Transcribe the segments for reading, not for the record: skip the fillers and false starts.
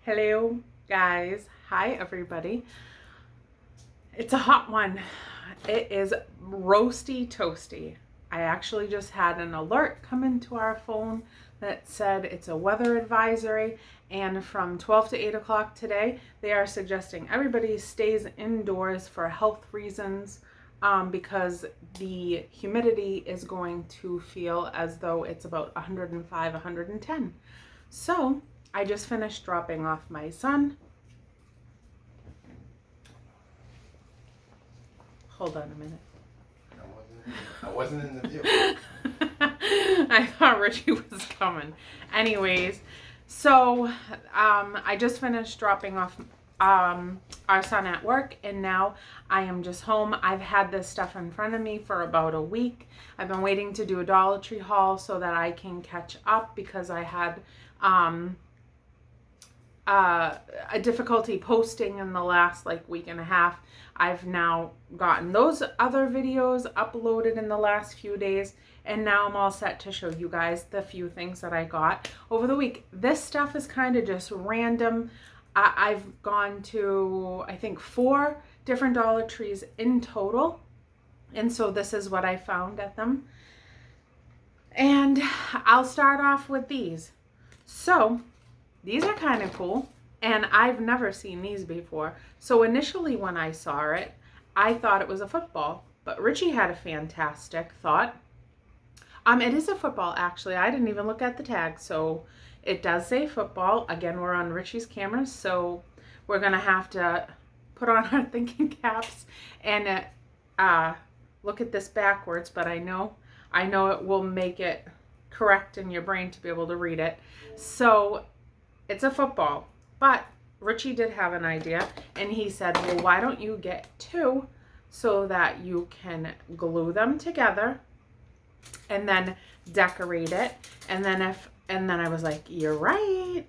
Hello guys, hi everybody. It's a hot one. It is roasty toasty. I actually just had an alert come into our phone that said it's a weather advisory, and from 12 to 8 o'clock today they are suggesting everybody stays indoors for health reasons, because the humidity is going to feel as though it's about 105, 110. So I just finished dropping off my son. Hold on a minute. I wasn't in the view. I thought Richie was coming. Anyways, so I just finished dropping off our son at work, and now I am just home. I've had this stuff in front of me for about a week. I've been waiting to do a Dollar Tree haul so that I can catch up, because I had a difficulty posting in the last week and a half. I've now gotten those other videos uploaded in the last few days, and now I'm all set to show you guys the few things that I got over the week. This stuff is kind of just random. I've gone to, I think, 4 different Dollar Trees in total, and so this is what I found at them. And I'll start off with these. So these are kind of cool, and I've never seen these before. So initially when I saw it, I thought it was a football, but Richie had a fantastic thought. It is a football, actually. I didn't even look at the tag, so it does say football. Again, we're on Richie's camera, so we're gonna have to put on our thinking caps and look at this backwards, but I know it will make it correct in your brain to be able to read it. So it's a football, but Richie did have an idea, and he said, well, why don't you get 2 so that you can glue them together and then decorate it. And then I was like, you're right,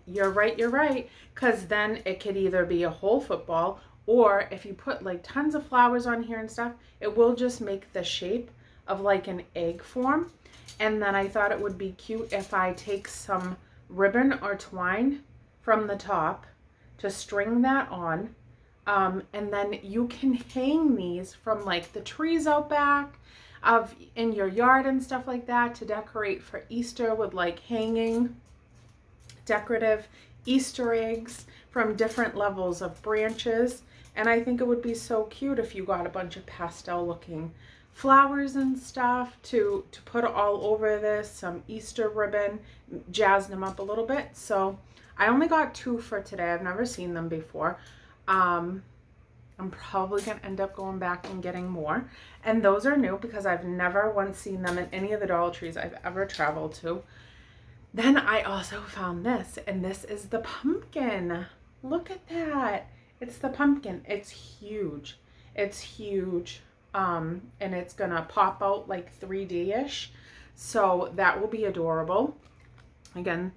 because then it could either be a whole football, or if you put tons of flowers on here and stuff, it will just make the shape of an egg form. And then I thought it would be cute if I take some ribbon or twine from the top to string that on, and then you can hang these from the trees out back in your yard and stuff like that, to decorate for Easter with hanging decorative Easter eggs from different levels of branches. And I think it would be so cute if you got a bunch of pastel looking flowers and stuff to put all over this, some Easter ribbon, jazz them up a little bit. So I only got 2 for today. I've never seen them before. I'm probably gonna end up going back and getting more, and those are new because I've never once seen them in any of the Dollar Trees I've ever traveled to. Then I also found this, and this is the pumpkin. Look at that. It's the pumpkin. It's huge. And it's gonna pop out 3D-ish, so that will be adorable. Again,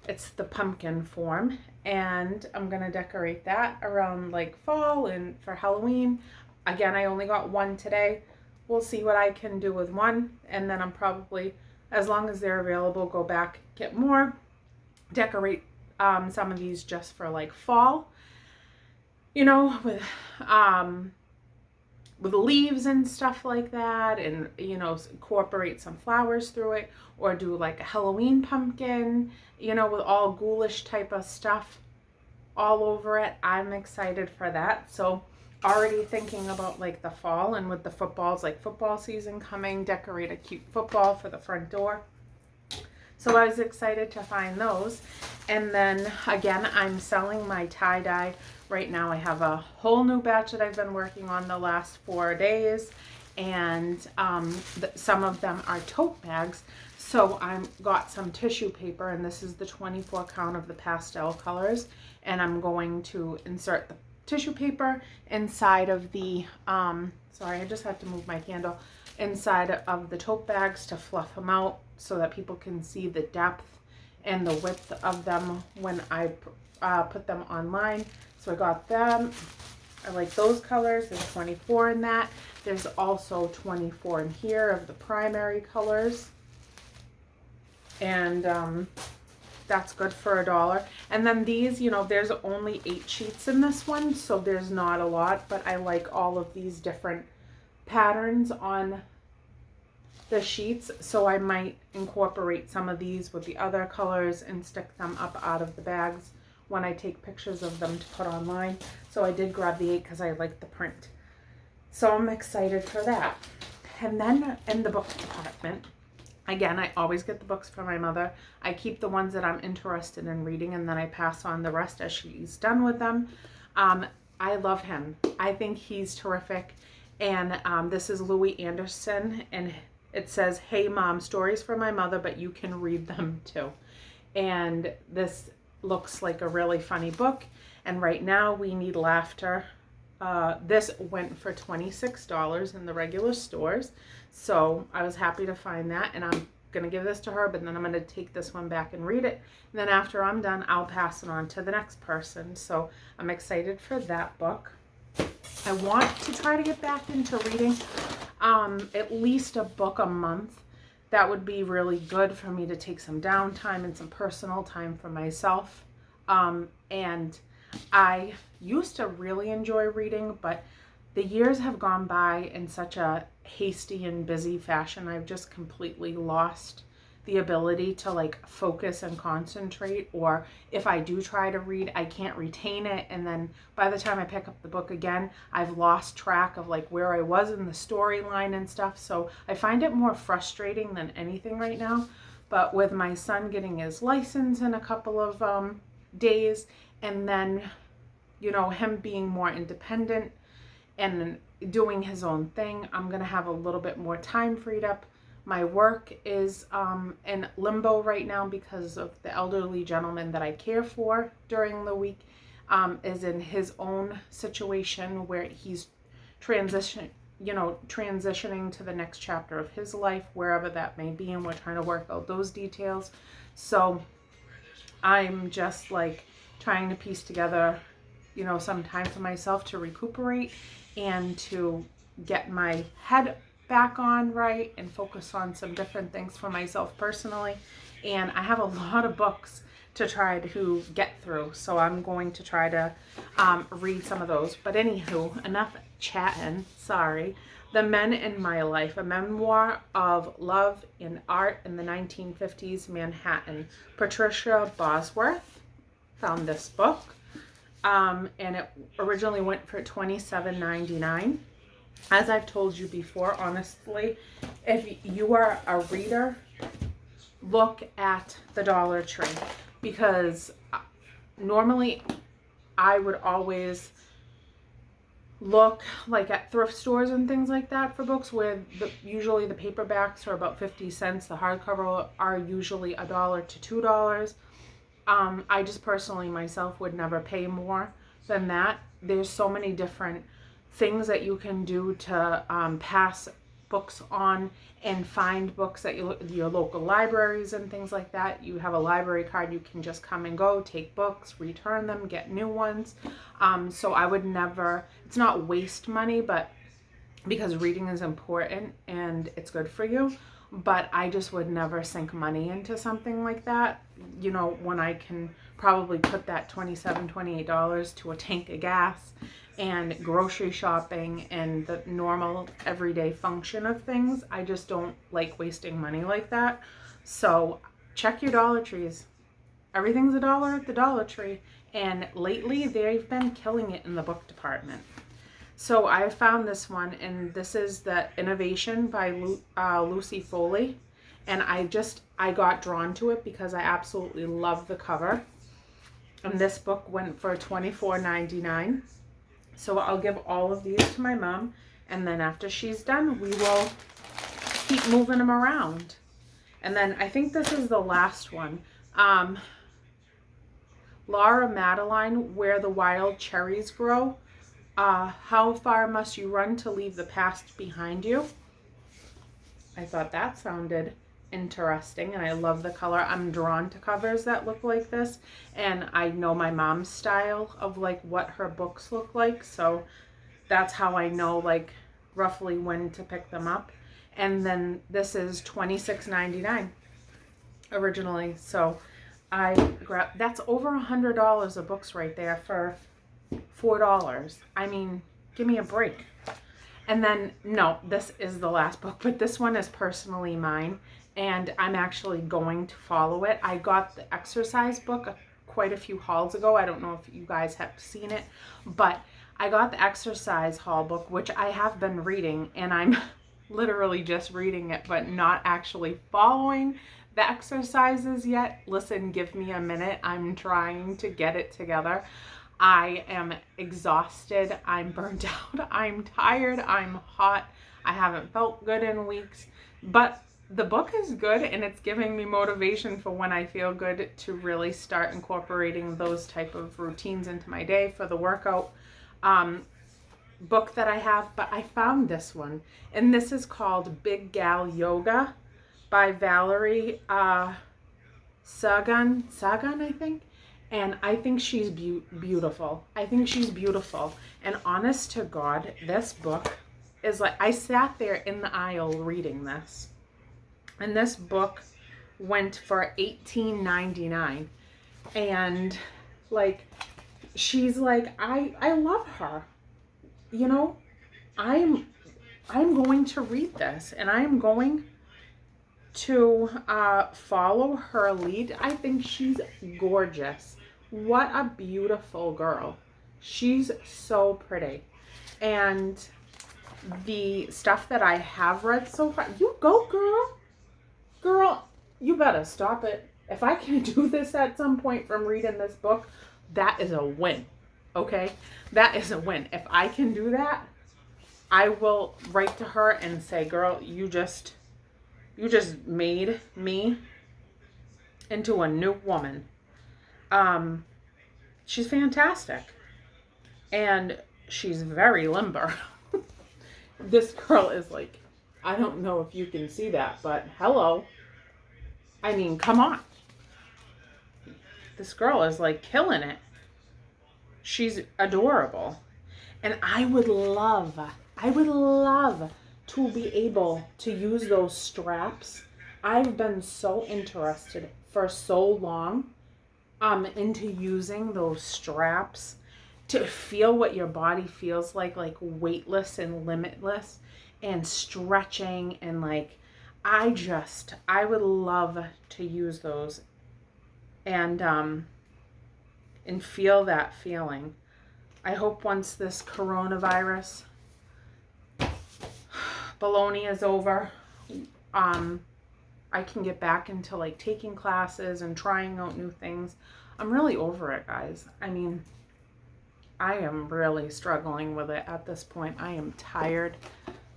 it's the pumpkin form, and I'm gonna decorate that around fall and for Halloween. Again, I only got 1 today. We'll see what I can do with 1, and then I'm probably, as long as they're available, go back, get more, decorate some of these just for fall, with leaves and stuff like that, and incorporate some flowers through it, or do a Halloween pumpkin, with all ghoulish type of stuff all over it. I'm excited for that. So already thinking about the fall, and with the footballs, football season coming, decorate a cute football for the front door. So I was excited to find those. And then again, I'm selling my tie-dye. Right now I have a whole new batch that I've been working on the last 4 days, and some of them are tote bags. So I've got some tissue paper, and this is the 24 count of the pastel colors, and I'm going to insert the tissue paper inside of the, sorry, I just had to move my candle, inside of the tote bags to fluff them out so that people can see the depth and the width of them when I put them online. So I got them. I like those colors. There's 24 in that. There's also 24 in here of the primary colors. And that's good for $1. And then these, you know, there's only 8 sheets in this one, so there's not a lot, but I like all of these different patterns on the sheets, so I might incorporate some of these with the other colors and stick them up out of the bags when I take pictures of them to put online. So I did grab the 8 because I like the print. So I'm excited for that. And then in the book department, again, I always get the books for my mother. I keep the ones that I'm interested in reading, and then I pass on the rest as she's done with them. I love him. I think he's terrific. And this is Louis Anderson, and it says, "Hey Mom, stories for my mother, but you can read them too." And this looks like a really funny book. And right now we need laughter. This went for $26 in the regular stores. So I was happy to find that, and I'm going to give this to her, but then I'm going to take this one back and read it. And then after I'm done, I'll pass it on to the next person. So I'm excited for that book. I want to try to get back into reading at least a book a month. That would be really good for me to take some downtime and some personal time for myself. And I used to really enjoy reading, but the years have gone by in such a hasty and busy fashion. I've just completely lost the ability to like focus and concentrate, or if I do try to read, I can't retain it, and then by the time I pick up the book again, I've lost track of like where I was in the storyline and stuff. So I find it more frustrating than anything right now. But with my son getting his license in a couple of days, and then, you know, him being more independent and doing his own thing, I'm gonna have a little bit more time freed up. My work is in limbo right now because of the elderly gentleman that I care for during the week is in his own situation where he's transitioning to the next chapter of his life, wherever that may be, and we're trying to work out those details. So I'm just like trying to piece together, you know, some time for myself to recuperate and to get my head back on right and focus on some different things for myself personally. And I have a lot of books to try to get through, so I'm going to try to read some of those. But anywho, enough chatting. Sorry. The Men in My Life, a memoir of love and art in the 1950s Manhattan. Patricia Bosworth found this book, and it originally went for $27.99. As I've told you before, honestly, if you are a reader, look at the Dollar Tree, because normally I would always look like at thrift stores and things like that for books where usually the paperbacks are about 50 cents. The hardcover are usually $1 to $2. I just personally myself would never pay more than that. There's so many different things that you can do to pass books on and find books at your local libraries and things like that. You have a library card, you can just come and go, take books, return them, get new ones. So I would never, it's not waste money, but because reading is important and it's good for you, but I just would never sink money into something like that, you know, when I can probably put that $27, $28 to a tank of gas and grocery shopping and the normal everyday function of things. I just don't like wasting money like that. So check your Dollar Trees. Everything's $1 at the Dollar Tree, and lately they've been killing it in the book department. So I found this one, and this is The Innovation by Lucy Foley, and I got drawn to it because I absolutely love the cover. And this book went for $24.99. So I'll give all of these to my mom, and then after she's done, we will keep moving them around. And then I think this is the last one. Laura Madeline, Where the Wild Cherries Grow. How far must you run to leave the past behind you? I thought that sounded interesting, and I love the color. I'm drawn to covers that look like this, and I know my mom's style of like what her books look like, so that's how I know like roughly when to pick them up. And then this is $26.99 originally, so I grabbed, that's over $100 of books right there for $4. I mean, give me a break. And then, no, this is the last book, but this one is personally mine, and I'm actually going to follow it. I got the exercise book quite a few hauls ago. I don't know if you guys have seen it, but I got the exercise haul book, which I have been reading, and I'm literally just reading it, but not actually following the exercises yet. Listen, give me a minute. I'm trying to get it together. I am exhausted. I'm burnt out. I'm tired. I'm hot. I haven't felt good in weeks, but the book is good, and it's giving me motivation for when I feel good to really start incorporating those type of routines into my day for the workout book that I have. But I found this one, and this is called Big Gal Yoga by Valerie Sagan, I think. And I think she's beautiful. I think she's beautiful. And honest to God, this book is like, I sat there in the aisle reading this. And this book went for $18.99. And like, she's like, I love her. You know, I'm going to read this, and I'm going to follow her lead. I think she's gorgeous. What a beautiful girl. She's so pretty. And the stuff that I have read so far, you go, girl. Girl, you better stop it. If I can do this at some point from reading this book, that is a win. Okay? That is a win. If I can do that, I will write to her and say, girl, you just made me into a new woman. She's fantastic. And she's very limber. This girl is like, I don't know if you can see that, but hello. I mean, come on. This girl is like killing it. She's adorable. And I would love to be able to use those straps. I've been so interested for so long into using those straps to feel what your body feels like weightless and limitless and stretching, and like I would love to use those and feel that feeling. I hope once this coronavirus baloney is over, I can get back into like taking classes and trying out new things. I'm really over it, guys. I mean, I am really struggling with it at this point. I am tired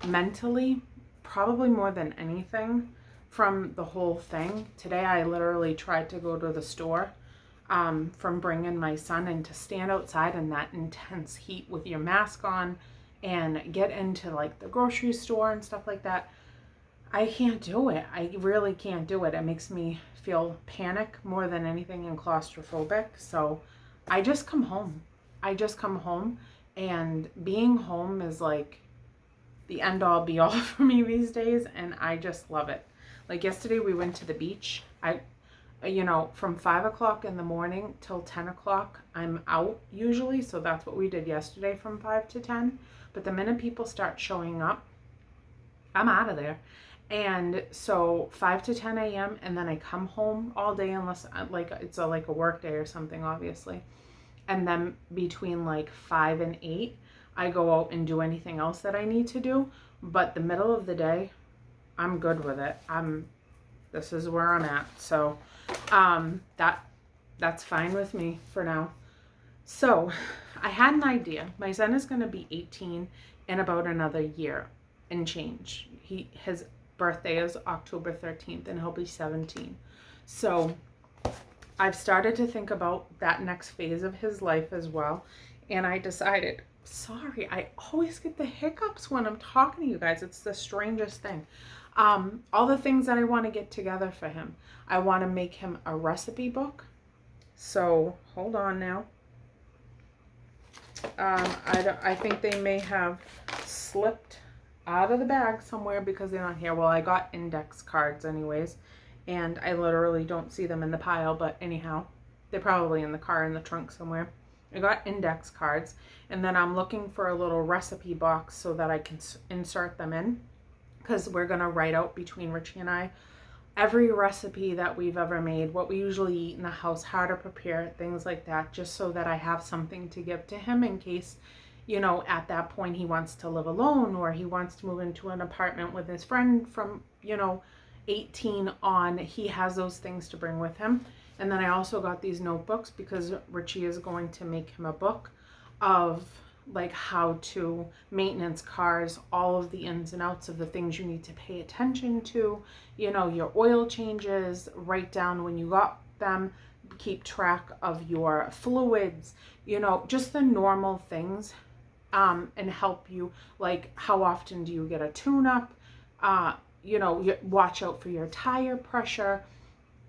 mentally, probably more than anything from the whole thing. Today I literally tried to go to the store from bringing my son, and to stand outside in that intense heat with your mask on and get into like the grocery store and stuff like that. I can't do it. I really can't do it. It makes me feel panic more than anything and claustrophobic. So I just come home. And being home is like the end all be all for me these days, and I just love it. Like yesterday we went to the beach. From 5 o'clock in the morning till 10 o'clock, I'm out usually. So that's what we did yesterday from 5 to 10. But the minute people start showing up, I'm out of there. And so 5 to 10 a.m. and then I come home all day unless like it's a work day or something, obviously. And then between like 5 and 8, I go out and do anything else that I need to do. But the middle of the day, I'm good with it. This is where I'm at. So that's fine with me for now. So I had an idea. My son is going to be 18 in about another year and change. His birthday is October 13th and he'll be 17. So I've started to think about that next phase of his life as well. And I decided, sorry, I always get the hiccups when I'm talking to you guys. It's the strangest thing. All the things that I want to get together for him. I want to make him a recipe book. So hold on now. I think they may have slipped out of the bag somewhere because they're not here. Well, I got index cards anyways. and I literally don't see them in the pile, but anyhow, they're probably in the car in the trunk somewhere. I got index cards, and then I'm looking for a little recipe box so that I can insert them in, because we're going to write out between Richie and I every recipe that we've ever made, what we usually eat in the house, how to prepare it, things like that, just so that I have something to give to him in case, you know, at that point he wants to live alone or he wants to move into an apartment with his friend from, you know, 18 on. He has those things to bring with him. And then I also got these notebooks because Richie is going to make him a book of like how to maintenance cars, all of the ins and outs of the things you need to pay attention to, you know, your oil changes, write down when you got them, keep track of your fluids, you know, just the normal things, and help you, like how often do you get a tune-up, you know, watch out for your tire pressure,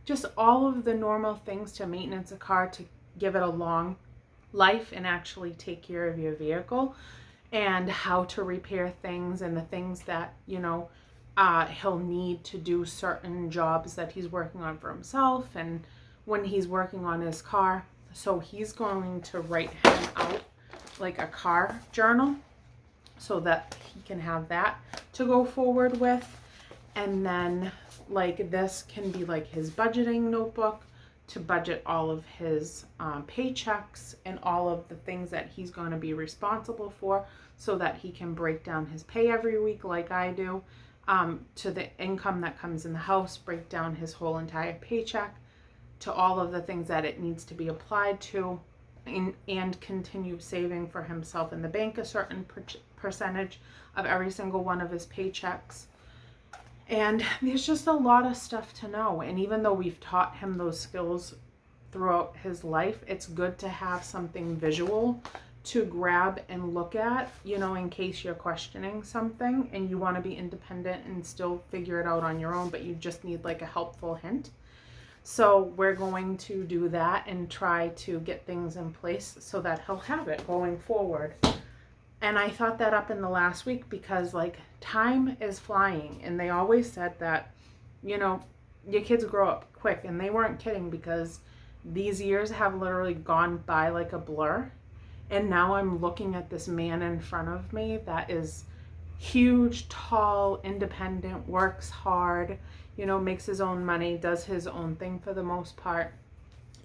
just all of the normal things to maintenance a car to give it a long life and actually take care of your vehicle, and how to repair things and the things that, you know, he'll need to do certain jobs that he's working on for himself and when he's working on his car. So he's going to write him out like a car journal so that he can have that to go forward with. And then like this can be like his budgeting notebook to budget all of his paychecks and all of the things that he's going to be responsible for so that he can break down his pay every week like I do, to the income that comes in the house, break down his whole entire paycheck to all of the things that it needs to be applied to, and continue saving for himself in the bank a certain percentage of every single one of his paychecks. And there's just a lot of stuff to know. And even though we've taught him those skills throughout his life, it's good to have something visual to grab and look at, you know, in case you're questioning something and you want to be independent and still figure it out on your own, but you just need like a helpful hint. So we're going to do that and try to get things in place so that he'll have it going forward. And I thought that up in the last week because like time is flying, and they always said that, you know, your kids grow up quick, and they weren't kidding because these years have literally gone by like a blur. And now I'm looking at this man in front of me that is huge, tall, independent, works hard, you know, makes his own money, does his own thing for the most part.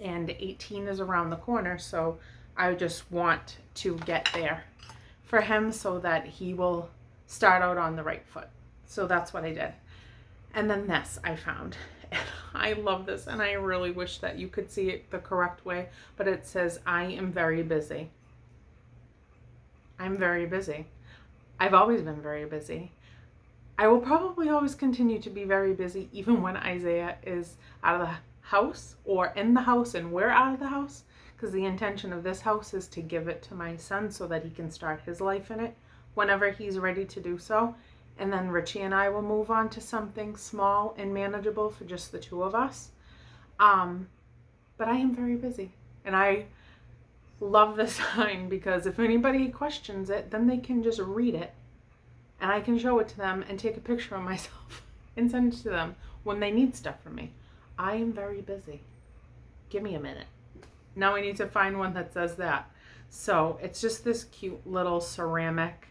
And 18 is around the corner, so I just want to get there for him so that he will start out on the right foot. So that's what I did. And then this I found. And I love this, and I really wish that you could see it the correct way, but it says, I am very busy. I'm very busy. I've always been very busy. I will probably always continue to be very busy even when Isaiah is out of the house or in the house and we're out of the house, because the intention of this house is to give it to my son so that he can start his life in it whenever he's ready to do so. And then Richie and I will move on to something small and manageable for just the two of us. But I am very busy, and I love this sign because if anybody questions it, then they can just read it and I can show it to them and take a picture of myself and send it to them when they need stuff from me. I am very busy. Give me a minute. Now I need to find one that says that. So it's just this cute little ceramic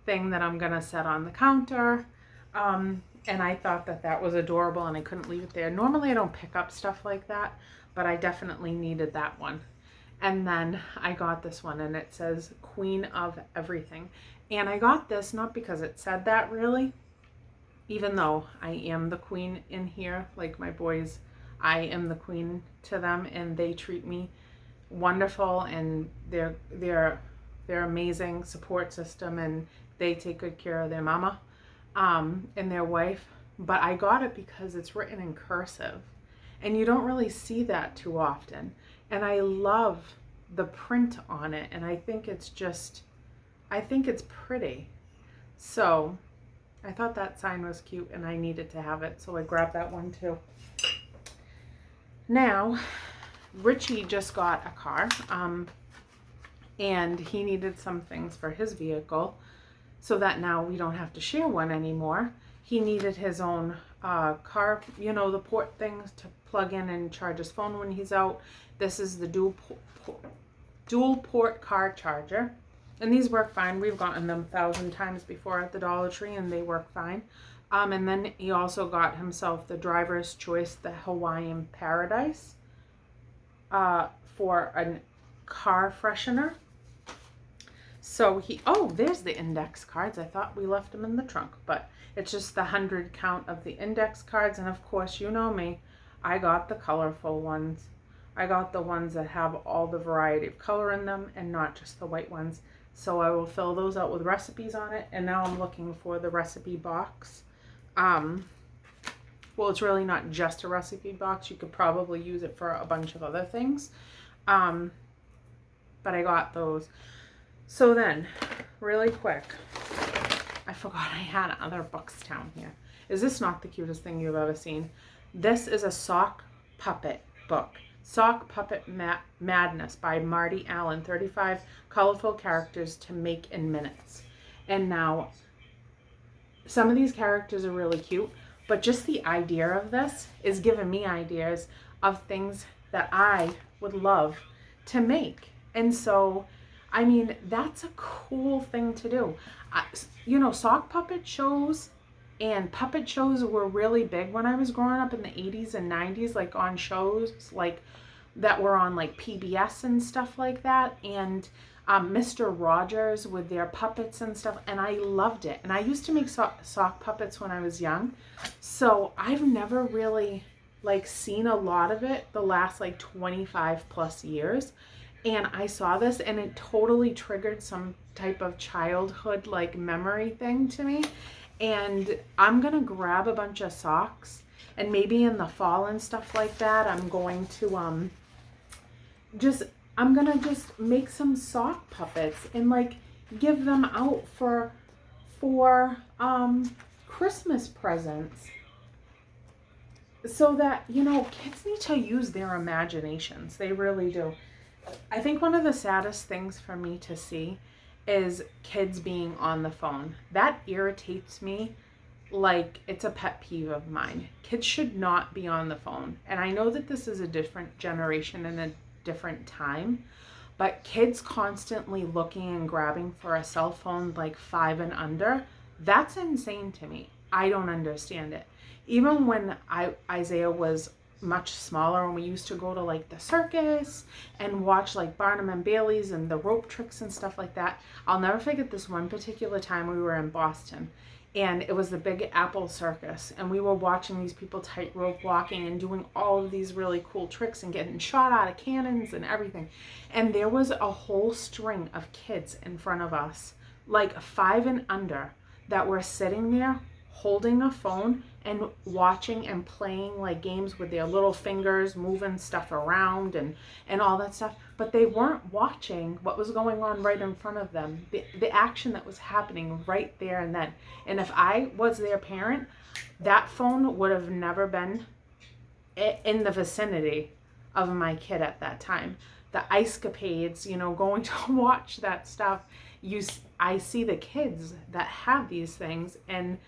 thing that I'm going to set on the counter. And I thought that that was adorable and I couldn't leave it there. Normally I don't pick up stuff like that, but I definitely needed that one. And then I got this one and it says Queen of Everything. And I got this not because it said that really, even though I am the queen in here, like my boys, I am the queen to them and they treat me wonderful, and they're amazing support system, and they take good care of their mama and their wife. But I got it because it's written in cursive and you don't really see that too often. And I love the print on it, and I think it's pretty. So I thought that sign was cute and I needed to have it, so I grabbed that one too. Now, Richie just got a car, and he needed some things for his vehicle so that now we don't have to share one anymore. He needed his own car, the port things to plug in and charge his phone when he's out. This is the dual port car charger. And these work fine. We've gotten them 1,000 times before at the Dollar Tree and they work fine. And then he also got himself the driver's choice, the Hawaiian Paradise, for a car freshener. So there's the index cards. I thought we left them in the trunk, but it's just the 100 count of the index cards. And of course, you know me, I got the colorful ones. I got the ones that have all the variety of color in them and not just the white ones. So I will fill those out with recipes on it. And now I'm looking for the recipe box. Well, it's really not just a recipe box. You could probably use it for a bunch of other things. But I got those. So then, really quick, I forgot I had other books down here. Is this not the cutest thing you've ever seen? This is a sock puppet book. Sock Puppet Madness by Marty Allen. 35 colorful characters to make in minutes. And now, some of these characters are really cute, but just the idea of this is giving me ideas of things that I would love to make. And so, I mean, that's a cool thing to do. Sock puppet shows and puppet shows were really big when I was growing up in the 80s and 90s, like on shows like that were on like PBS and stuff like that. And Mr. Rogers with their puppets and stuff, and I loved it. And I used to make sock puppets when I was young, so I've never really like seen a lot of it the last like 25 plus years. And I saw this and it totally triggered some type of childhood like memory thing to me. And I'm gonna grab a bunch of socks, and maybe in the fall and stuff like that, I'm going to I'm gonna just make some sock puppets and like give them out for Christmas presents, so that, kids need to use their imaginations. They really do. I think one of the saddest things for me to see is kids being on the phone. That irritates me like it's a pet peeve of mine. Kids should not be on the phone. And I know that this is a different generation and a different time, but kids constantly looking and grabbing for a cell phone like 5 and under, that's insane to me. I don't understand it. Even when Isaiah was much smaller and we used to go to like the circus and watch like Barnum and Bailey's and the rope tricks and stuff like that. I'll never forget this one particular time we were in Boston, and it was the Big Apple Circus, and we were watching these people tightrope walking and doing all of these really cool tricks and getting shot out of cannons and everything. And there was a whole string of kids in front of us, like 5 and under, that were sitting there holding a phone and watching and playing like games with their little fingers, moving stuff around and all that stuff. But they weren't watching what was going on right in front of them, the action that was happening right there and then. And if I was their parent, that phone would have never been in the vicinity of my kid at that time. The ice capades, going to watch that stuff. I see the kids that have these things, and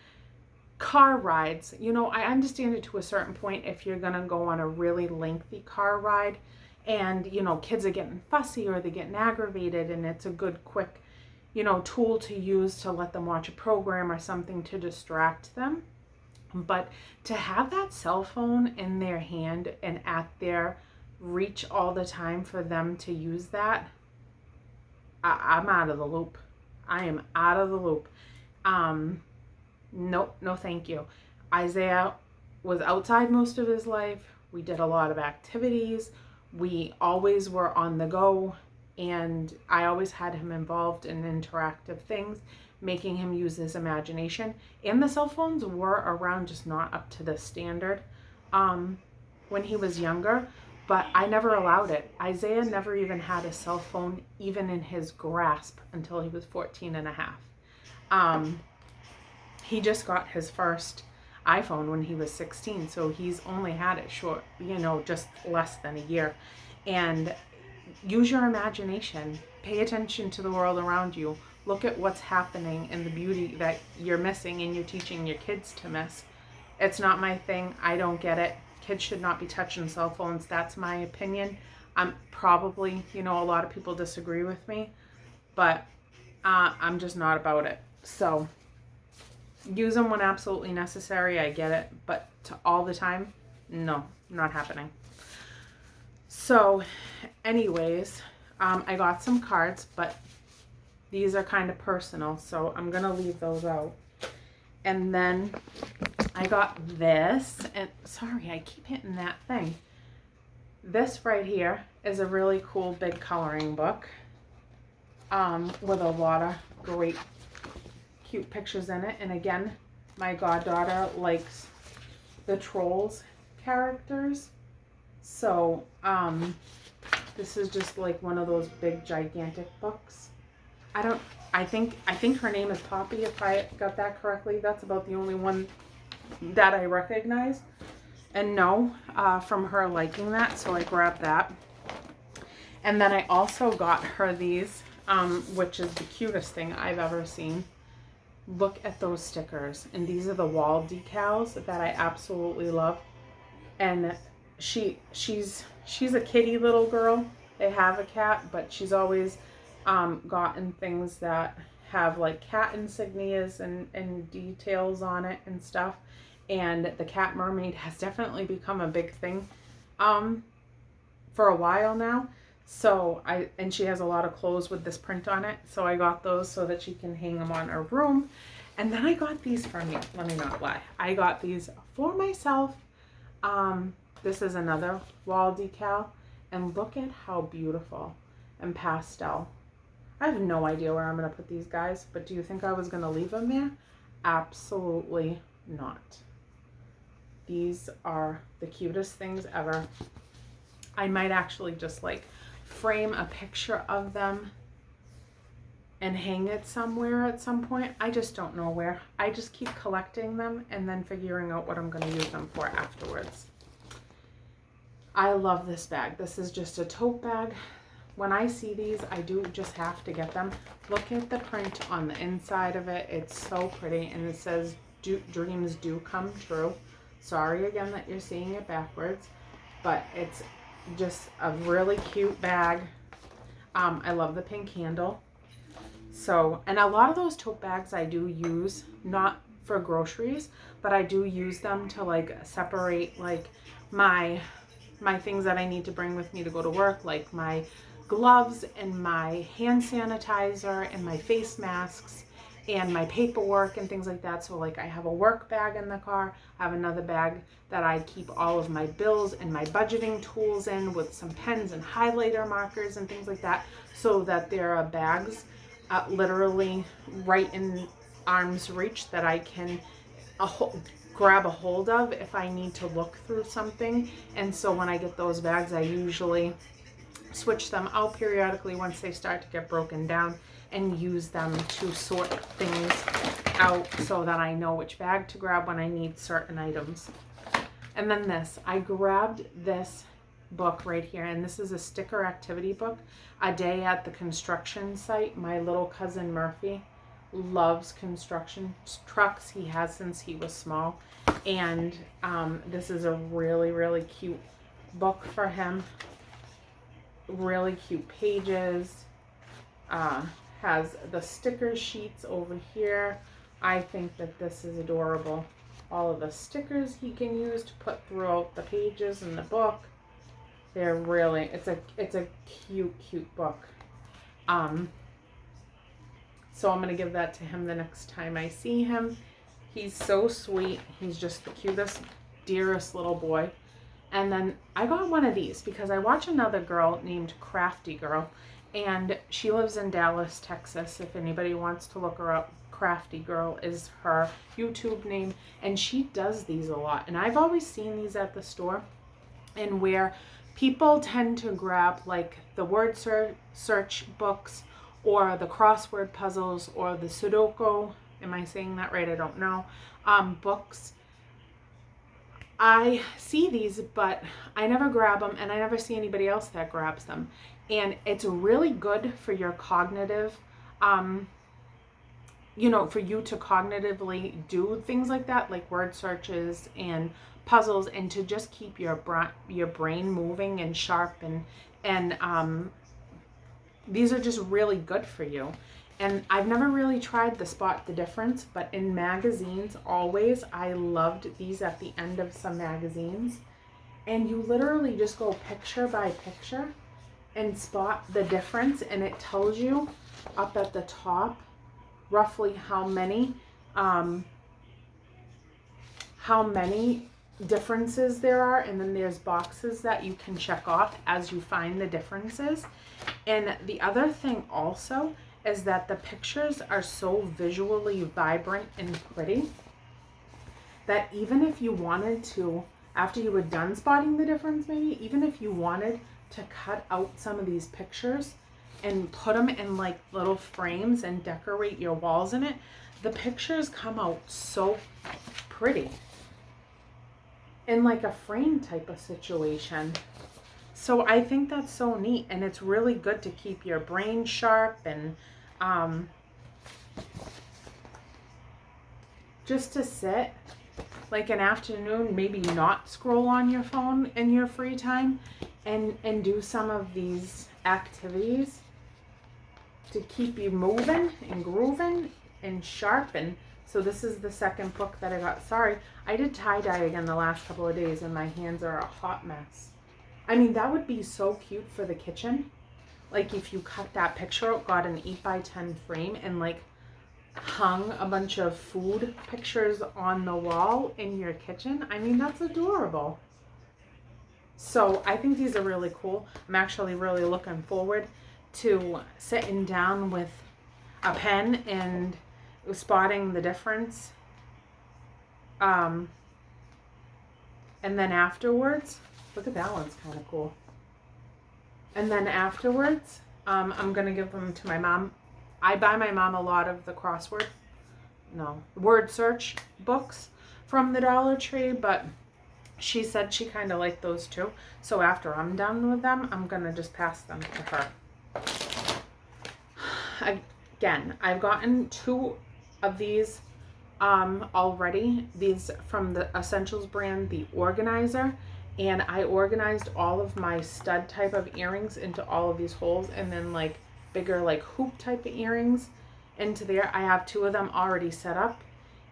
car rides, I understand it to a certain point if you're gonna go on a really lengthy car ride and kids are getting fussy or they're getting aggravated, and it's a good quick tool to use to let them watch a program or something to distract them. But to have that cell phone in their hand and at their reach all the time for them to use that, I'm out of the loop. I am out of the loop. Nope, no thank you. Isaiah was outside most of his life. We did a lot of activities. We always were on the go, and I always had him involved in interactive things, making him use his imagination. And the cell phones were around, just not up to the standard when he was younger, but I never allowed it. Isaiah never even had a cell phone even in his grasp until he was 14 and a half. He just got his first iPhone when he was 16, so he's only had it short, just less than a year. And use your imagination. Pay attention to the world around you. Look at what's happening and the beauty that you're missing and you're teaching your kids to miss. It's not my thing. I don't get it. Kids should not be touching cell phones. That's my opinion. I'm probably, you know, a lot of people disagree with me, but I'm just not about it. So use them when absolutely necessary. I get it. But to all the time, no, not happening. So anyways, I got some cards, but these are kind of personal, so I'm going to leave those out. And then I got this, and sorry, I keep hitting that thing. This right here is a really cool big coloring book with a lot of great cute pictures in it. And again, my goddaughter likes the Trolls characters. So this is just like one of those big gigantic books. I think her name is Poppy, if I got that correctly. That's about the only one that I recognize and know from her liking that, so I grabbed that. And then I also got her these, which is the cutest thing I've ever seen. Look at those stickers. And these are the wall decals that I absolutely love. And she's a kitty little girl. They have a cat, but she's always gotten things that have like cat insignias and details on it and stuff. And the cat mermaid has definitely become a big thing for a while now. So and she has a lot of clothes with this print on it. So I got those so that she can hang them on her room. And then I got these for me. Let me not lie. I got these for myself. This is another wall decal. And look at how beautiful and pastel. I have no idea where I'm going to put these guys, but do you think I was going to leave them there? Absolutely not. These are the cutest things ever. I might actually just like frame a picture of them and hang it somewhere at some point. I just don't know where. I just keep collecting them and then figuring out what I'm going to use them for afterwards. I love this bag. This is just a tote bag. When I see these, I do just have to get them. Look at the print on the inside of it. It's so pretty, and it says, dreams do come true. Sorry again that you're seeing it backwards, but it's just a really cute bag. I love the pink handle. So, and a lot of those tote bags I do use, not for groceries, but I do use them to like separate like my things that I need to bring with me to go to work, like my gloves and my hand sanitizer and my face masks and my paperwork and things like that. So like I have a work bag in the car. I have another bag that I keep all of my bills and my budgeting tools in with some pens and highlighter markers and things like that, so that there are bags literally right in arm's reach that I can grab a hold of if I need to look through something. And so when I get those bags, I usually switch them out periodically once they start to get broken down and use them to sort things out so that I know which bag to grab when I need certain items. And then this, I grabbed this book right here, and this is a sticker activity book, A Day at the Construction Site. My little cousin Murphy loves construction trucks. He has since he was small, and this is a really, really cute book for him. Really cute pages. Has the sticker sheets over here. I think that this is adorable. All of the stickers he can use to put throughout the pages in the book. They're really, it's a cute book. So I'm gonna give that to him the next time I see him. He's so sweet. He's just the cutest, dearest little boy. And then I got one of these because I watch another girl named Crafty Girl, and she lives in Dallas, Texas. If anybody wants to look her up, Crafty Girl is her YouTube name, and she does these a lot. And I've always seen these at the store, and where people tend to grab like the word search books or the crossword puzzles or the Sudoku, am I saying that right? I don't know, books. I see these, but I never grab them, and I never see anybody else that grabs them. And it's really good for your cognitive you know, for you to cognitively do things like that, like word searches and puzzles, and to just keep your brain moving and sharp, and these are just really good for you. And I've never really tried the spot the difference, but in magazines, always, I loved these at the end of some magazines. And you literally just go picture by picture and spot the difference, and it tells you up at the top roughly how many differences there are, and then there's boxes that you can check off as you find the differences. And the other thing also is that the pictures are so visually vibrant and pretty that even if you wanted to, after you were done spotting the difference, maybe even if you wanted to cut out some of these pictures and put them in like little frames and decorate your walls in it, the pictures come out so pretty in like a frame type of situation. So I think that's so neat, and it's really good to keep your brain sharp, and just to sit like an afternoon, maybe not scroll on your phone in your free time, and do some of these activities to keep you moving and grooving and sharp. And so this is the second book that I got. Sorry, I did tie-dye again the last couple of days and my hands are a hot mess. I mean, that would be so cute for the kitchen. Like if you cut that picture out, got an 8x10 frame, and like hung a bunch of food pictures on the wall in your kitchen. I mean, that's adorable. So I think these are really cool. I'm actually really looking forward to sitting down with a pen and spotting the difference. And then afterwards, look at that one's kind of cool. And then afterwards, I'm going to give them to my mom. I buy my mom a lot of the word search books from the Dollar Tree, but she said she kind of liked those too. So after I'm done with them, I'm going to just pass them to her. Again, I've gotten 2 of these already. These from the Essentials brand, the organizer. And I organized all of my stud type of earrings into all of these holes, and then like bigger like hoop type of earrings into there. I have 2 of them already set up,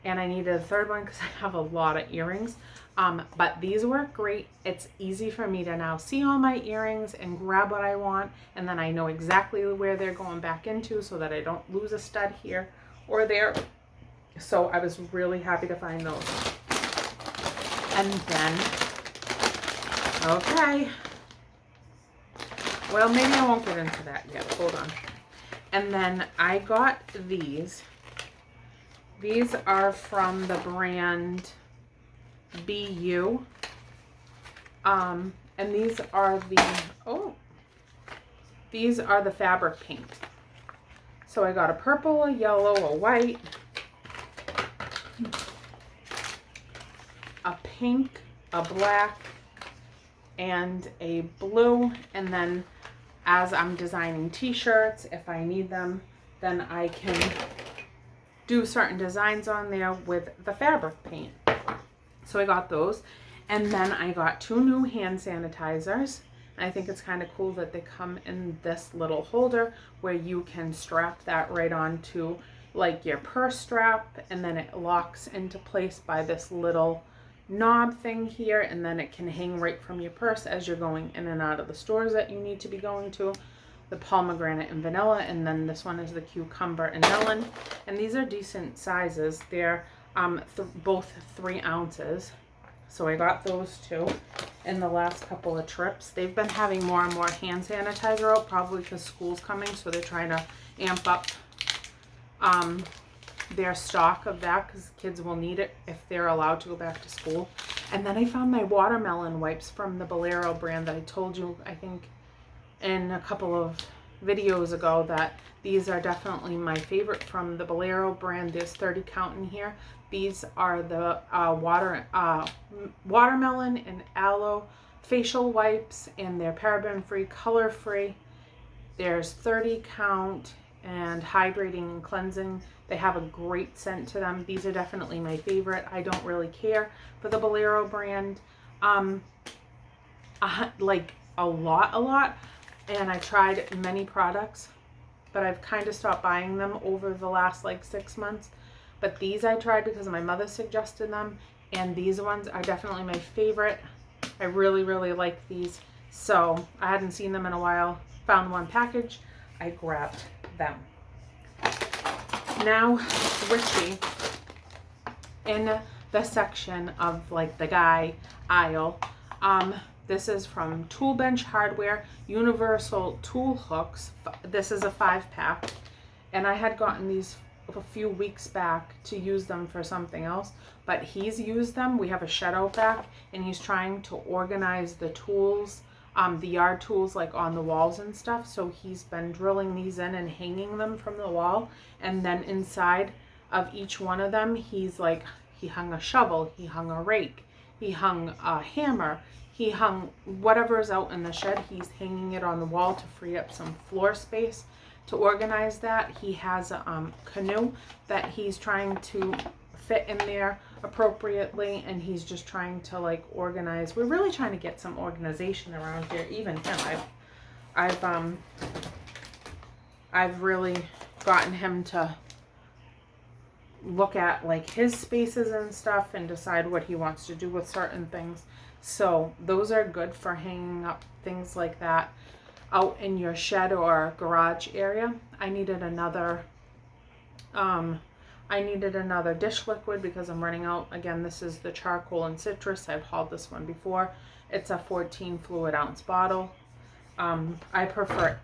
and I needed a third one because I have a lot of earrings. But these work great. It's easy for me to now see all my earrings and grab what I want, and then I know exactly where they're going back into so that I don't lose a stud here or there. So I was really happy to find those. And then, okay, well, maybe I won't get into that yet. Hold on. And then I got these. These are from the brand BU. And these are the fabric paint. So I got a purple, a yellow, a white, a pink, a black, and a blue. And then as I'm designing t-shirts, if I need them, then I can do certain designs on there with the fabric paint. So I got those. And then I got 2 new hand sanitizers. And I think it's kind of cool that they come in this little holder where you can strap that right onto like your purse strap, and then it locks into place by this little knob thing here, and then it can hang right from your purse as you're going in and out of the stores that you need to be going to. The pomegranate and vanilla, and then this one is the cucumber and melon. And these are decent sizes. They're both 3 ounces. So I got those 2 in the last couple of trips. They've been having more and more hand sanitizer out, probably because school's coming, so they're trying to amp up their stock of that, because kids will need it if they're allowed to go back to school. And then I found my watermelon wipes from the Bolero brand that I told you, I think, in a couple of videos ago, that these are definitely my favorite from the Bolero brand. There's 30 count in here. These are the watermelon and aloe facial wipes, and they're paraben free, color free. There's 30 count, and hydrating and cleansing. They have a great scent to them. These are definitely my favorite. I don't really care for the Bolero brand like a lot, and I tried many products, but I've kind of stopped buying them over the last like 6 months. But these I tried because my mother suggested them, and these ones are definitely my favorite. I really like these. So I hadn't seen them in a while, found one package, I grabbed them. Now Richie, in the section of like the guy aisle, this is from Tool Bench Hardware, Universal Tool Hooks. This is a 5-pack, and I had gotten these a few weeks back to use them for something else, but he's used them. We have a shed out back, and he's trying to organize the tools, the yard tools, like on the walls and stuff. So he's been drilling these in and hanging them from the wall, and then inside of each one of them, he hung a shovel, he hung a rake, he hung a hammer, he hung whatever is out in the shed. He's hanging it on the wall to free up some floor space to organize that. He has a canoe that he's trying to fit in there appropriately, and he's just trying to like organize. We're really trying to get some organization around here. Even him, I've really gotten him to look at like his spaces and stuff and decide what he wants to do with certain things. So those are good for hanging up things like that out in your shed or garage area. I needed another dish liquid because I'm running out. Again, this is the charcoal and citrus. I've hauled this one before. It's a 14 fluid ounce bottle. I prefer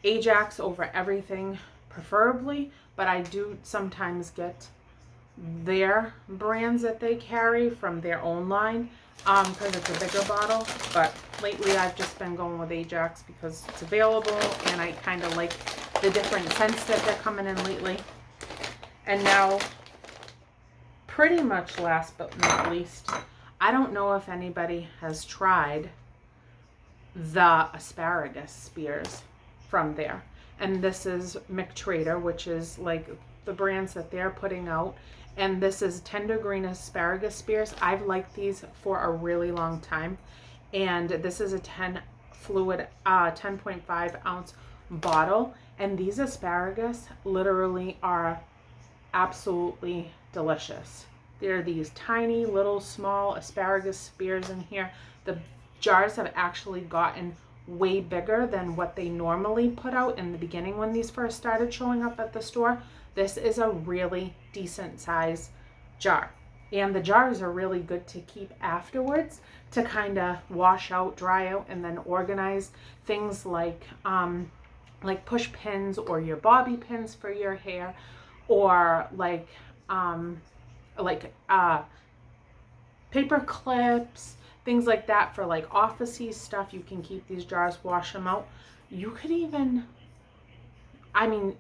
Ajax over everything, preferably, but I do sometimes get their brands that they carry from their own line, because it's a bigger bottle. But lately I've just been going with Ajax because it's available, and I kind of like the different scents that they're coming in lately. And now, pretty much last but not least, I don't know if anybody has tried the asparagus spears from there. And this is McTrader, which is like the brands that they're putting out. And this is tender green asparagus spears. I've liked these for a really long time. And this is a 10.5 ounce bottle. And these asparagus literally are absolutely delicious. There are these tiny little small asparagus spears in here. The jars have actually gotten way bigger than what they normally put out in the beginning when these first started showing up at the store. This is a really decent size jar, and the jars are really good to keep afterwards to kind of wash out, dry out, and then organize things like push pins or your bobby pins for your hair, or paper clips, things like that for like officey stuff. You can keep these jars, wash them out. You could even,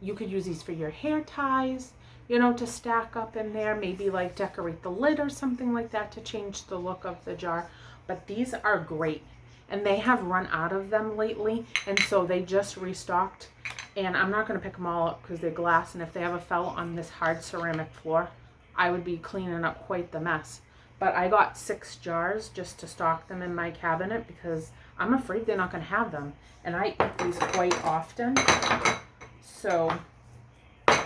you could use these for your hair ties, to stack up in there, maybe like decorate the lid or something like that to change the look of the jar. But these are great, and they have run out of them lately, and so they just restocked. And I'm not going to pick them all up because they're glass, and if they ever fell on this hard ceramic floor, I would be cleaning up quite the mess. But I got 6 jars just to stock them in my cabinet because I'm afraid they're not going to have them. And I eat these quite often. So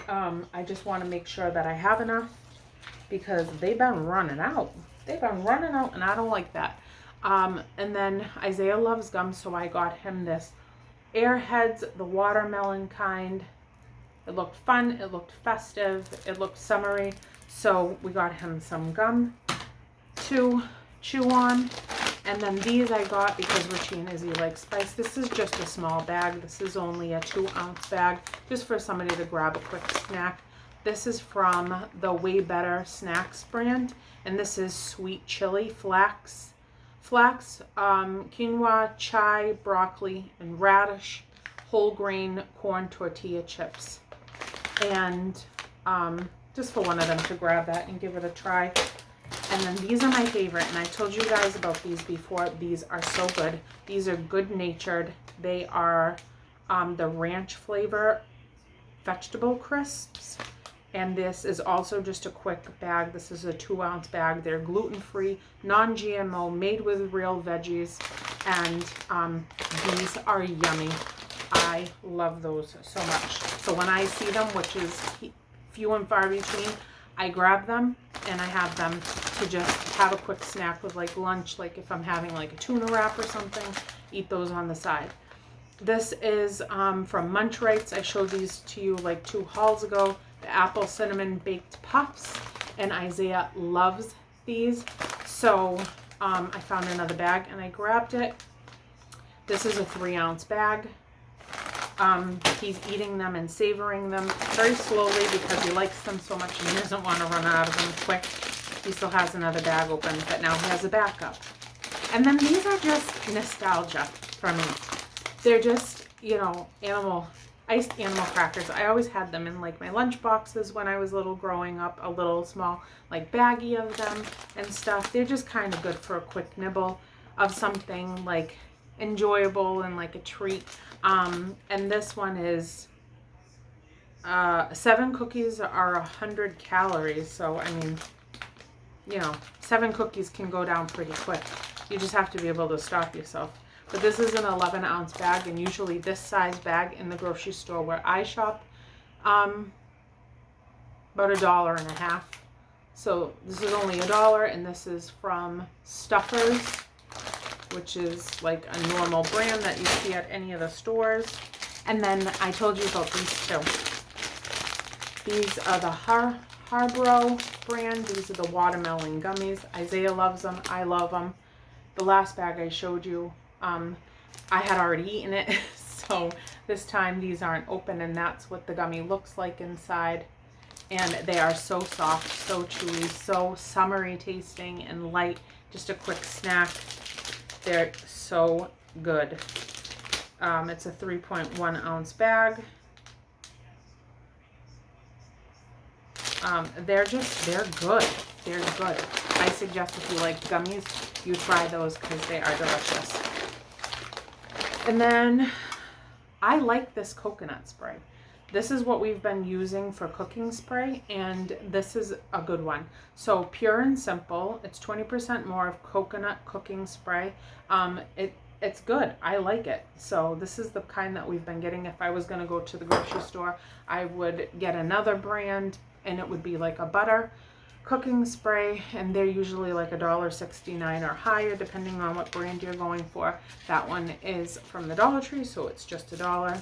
I just want to make sure that I have enough because they've been running out. They've been running out, and I don't like that. And then Isaiah loves gum, so I got him this Airheads, the watermelon kind. It looked fun, it looked festive, it looked summery. So we got him some gum to chew on. And then these I got because Richie and Izzy like spice. This is just a small bag. This is only a 2-ounce bag, just for somebody to grab a quick snack. This is from the Way Better Snacks brand, and this is sweet chili flax, quinoa, chai, broccoli, and radish, whole grain corn tortilla chips. And just for one of them to grab that and give it a try. And then these are my favorite, and I told you guys about these before. These are so good. These are good natured. They are the ranch flavor vegetable crisps. And this is also just a quick bag. This is a 2-ounce bag. They're gluten-free, non-GMO, made with real veggies. And these are yummy. I love those so much. So when I see them, which is few and far between, I grab them and I have them to just have a quick snack with like lunch. Like if I'm having like a tuna wrap or something, eat those on the side. This is from Munch Rights. I showed these to you like 2 hauls ago. The apple cinnamon baked puffs, and Isaiah loves these. So I found another bag and I grabbed it. This is a 3-ounce bag. He's eating them and savoring them very slowly because he likes them so much and he doesn't want to run out of them quick. He still has another bag open, but now he has a backup. And then these are just nostalgia for me. They're just, you know, iced animal crackers. I always had them in like my lunch boxes when I was little growing up, a little small like baggie of them and stuff. They're just kind of good for a quick nibble of something like enjoyable and like a treat. And this one is 7 cookies are 100 calories. So, I mean, you know, 7 cookies can go down pretty quick. You just have to be able to stop yourself. But this is an 11-ounce bag, and usually this size bag in the grocery store where I shop, about $1.50. So this is only $1, and this is from Stuffers, which is like a normal brand that you see at any of the stores. And then I told you about these two. These are the Harborough brand. These are the watermelon gummies. Isaiah loves them. I love them. The last bag I showed you, I had already eaten it, so this time these aren't open, and that's what the gummy looks like inside. And they are so soft, so chewy, so summery tasting and light. Just a quick snack. They're so good. It's a 3.1-ounce bag. They're good. They're good. I suggest if you like gummies, you try those because they are delicious. And then I like this coconut spray. This is what we've been using for cooking spray, and this is a good one. So pure and simple. It's 20% more of coconut cooking spray. It's good. I like it. So this is the kind that we've been getting. If I was going to go to the grocery store, I would get another brand, and it would be like a butter cooking spray, and they're usually like $1.69 or higher depending on what brand you're going for. That one is from the Dollar Tree, so it's just $1.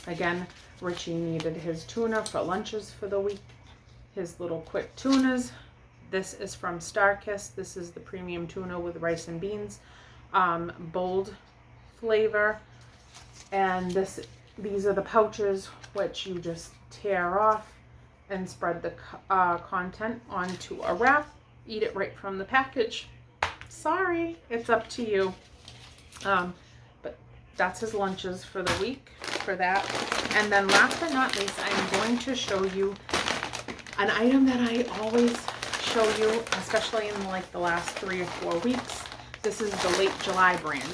Again, Richie needed his tuna for lunches for the week, his little quick tunas. This is from Starkist. This is the premium tuna with rice and beans, bold flavor. And these are the pouches which you just tear off and spread the content onto a wrap. Eat it right from the package. Sorry, it's up to you. But that's his lunches for the week for that. And then last but not least, I'm going to show you an item that I always show you, especially in like the last 3 or 4 weeks. This is the Late July brand.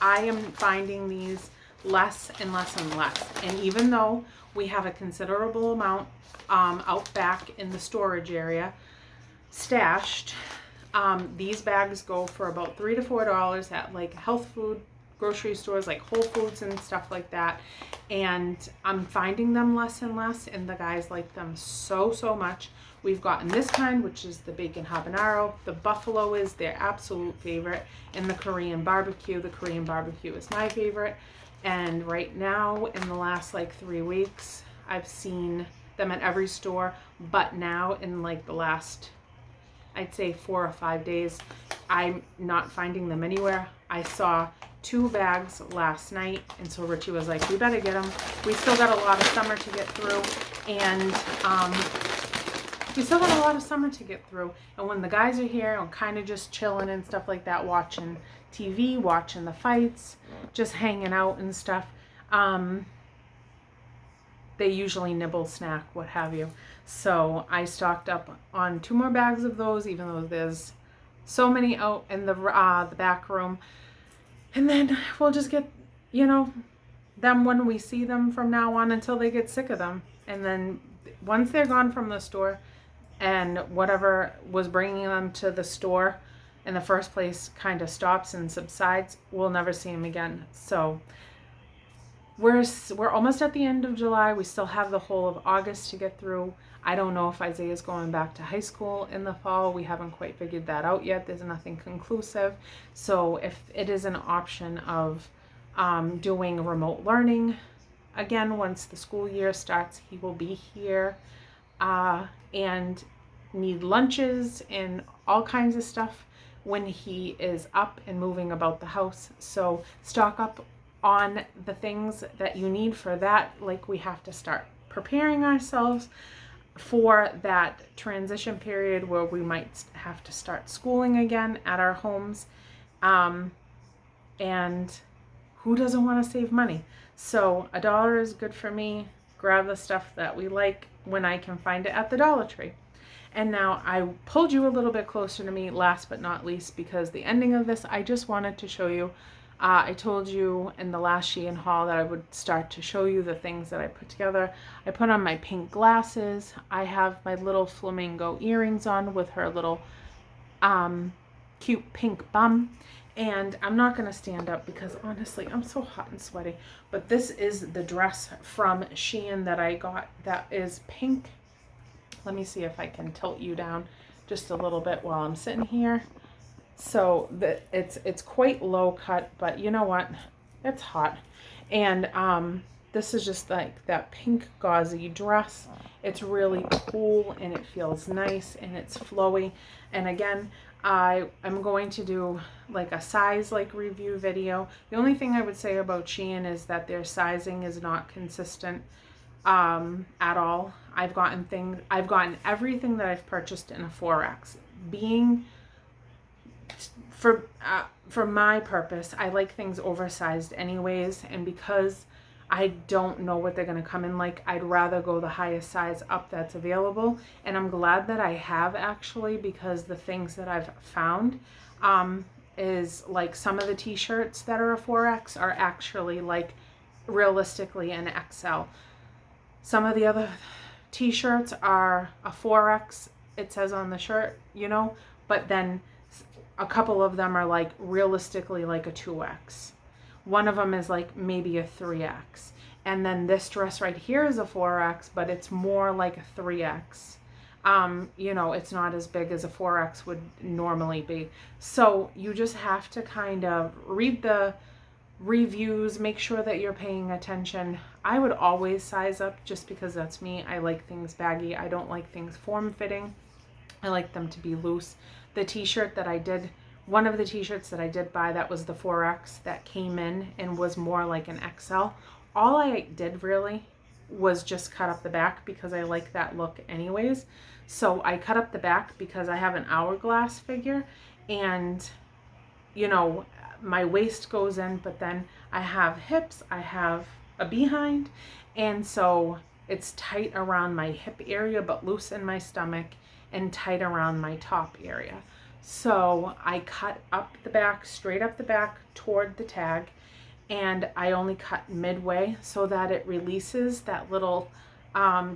I am finding these less and less and less. And even though we have a considerable amount out back in the storage area stashed, these bags go for about $3 to $4 at like health food grocery stores like Whole Foods and stuff like that. And I'm finding them less and less, and the guys like them so much. We've gotten this kind, which is the bacon habanero. The buffalo is their absolute favorite, and the Korean barbecue. The Korean barbecue is my favorite. And right now, in the last like 3 weeks, I've seen them at every store, but now in like the last, I'd say 4 or 5 days, I'm not finding them anywhere. I saw 2 bags last night, and so Richie was like, we better get them. We still got a lot of summer to get through, and and when the guys are here, I'm kind of just chilling and stuff like that, watching TV, watching the fights, just hanging out and stuff. They usually nibble, snack, what have you. So I stocked up on 2 more bags of those, even though there's so many out in the back room. And then we'll just get, you know, them when we see them from now on until they get sick of them. And then once they're gone from the store and whatever was bringing them to the store in the first place kind of stops and subsides, we'll never see them again. So we're almost at the end of July. We still have the whole of August to get through. I don't know if Isaiah's going back to high school in the fall. We haven't quite figured that out yet. There's nothing conclusive. So if it is an option of doing remote learning again, once the school year starts, he will be here and need lunches and all kinds of stuff when he is up and moving about the house. So stock up on the things that you need for that. Like, we have to start preparing ourselves for that transition period where we might have to start schooling again at our homes. And who doesn't want to save money? So $1 is good for me. Grab the stuff that we like when I can find it at the Dollar Tree. And now I pulled you a little bit closer to me, last but not least, because the ending of this, I just wanted to show you. I told you in the last Shein haul that I would start to show you the things that I put together. I put on my pink glasses. I have my little flamingo earrings on with her little cute pink bum. And I'm not going to stand up because honestly, I'm so hot and sweaty. But this is the dress from Shein that I got that is pink. Let me see if I can tilt you down just a little bit while I'm sitting here. So it's quite low cut, but you know what? It's hot. And this is just like that pink gauzy dress. It's really cool and it feels nice and it's flowy. And again, I'm going to do like a size review video. The only thing I would say about Shein is that their sizing is not consistent at all. I've gotten everything that I've purchased in a 4X. Being for my purpose, I like things oversized anyways, and because I don't know what they're going to come in like, I'd rather go the highest size up that's available. And I'm glad that I have, actually, because the things that I've found is like some of the t-shirts that are a 4X are actually like realistically an XL. Some of the other t-shirts are a 4X, it says on the shirt, you know, but then a couple of them are like realistically like a 2X. One of them is like maybe a 3X. And then this dress right here is a 4X, but it's more like a 3X. You know, it's not as big as a 4X would normally be. So you just have to kind of read the reviews, make sure that you're paying attention. I would always size up just because that's me. I like things baggy. I don't like things form-fitting. I like them to be loose. The t-shirt that I did, one of the t-shirts that I did buy, that was the 4X that came in and was more like an XL. All I did really was just cut up the back because I like that look anyways. So I cut up the back because I have an hourglass figure and, you know, my waist goes in, but then I have hips, I have a behind, and so it's tight around my hip area but loose in my stomach and tight around my top area. So I cut up the back, straight up the back toward the tag, and I only cut midway so that it releases that little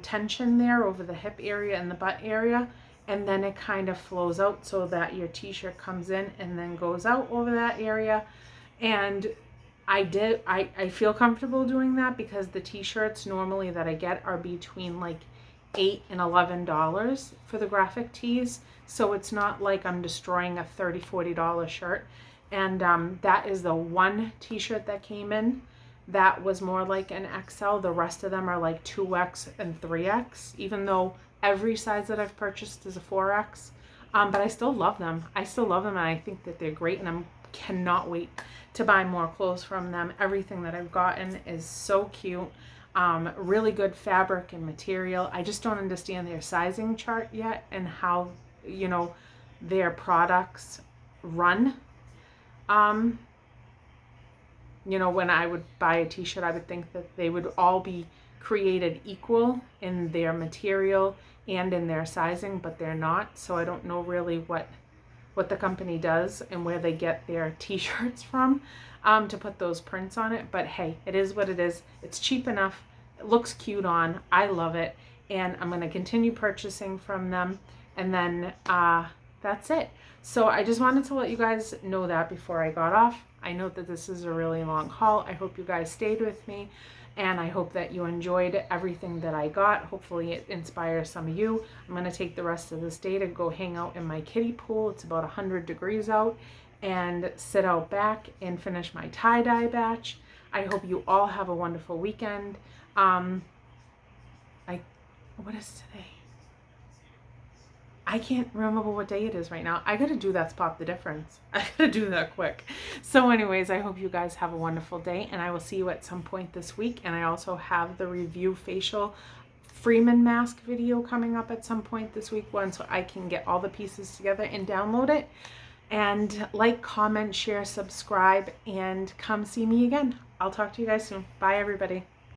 tension there over the hip area and the butt area, and then it kind of flows out so that your t-shirt comes in and then goes out over that area. And I feel comfortable doing that because the t-shirts normally that I get are between like $8 and $11 for the graphic tees. So it's not like I'm destroying a $30, $40 shirt. And that is the one t-shirt that came in that was more like an XL. The rest of them are like 2X and 3X, even though every size that I've purchased is a 4X. But I still love them. I still love them, and I think that they're great, and I cannot wait to buy more clothes from them. Everything that I've gotten is so cute. Really good fabric and material. I just don't understand their sizing chart yet and how, you know, their products run. You know, when I would buy a t-shirt, I would think that they would all be created equal in their material and in their sizing, but they're not. So I don't know really what what the company does and where they get their t-shirts from to put those prints on it. But hey, it is what it is. It's cheap enough. It looks cute on. I love it. And I'm going to continue purchasing from them. And then that's it. So I just wanted to let you guys know that before I got off. I know that this is a really long haul. I hope you guys stayed with me. And I hope that you enjoyed everything that I got. Hopefully it inspires some of you. I'm going to take the rest of this day to go hang out in my kiddie pool. It's about 100 degrees out. And sit out back and finish my tie-dye batch. I hope you all have a wonderful weekend. What is today? I can't remember what day it is right now. I gotta do that Spot the Difference. I gotta do that quick. So anyways, I hope you guys have a wonderful day, and I will see you at some point this week. And I also have the review facial Freeman mask video coming up at some point this week, once I can get all the pieces together and download it. And like, comment, share, subscribe, and come see me again. I'll talk to you guys soon. Bye, everybody.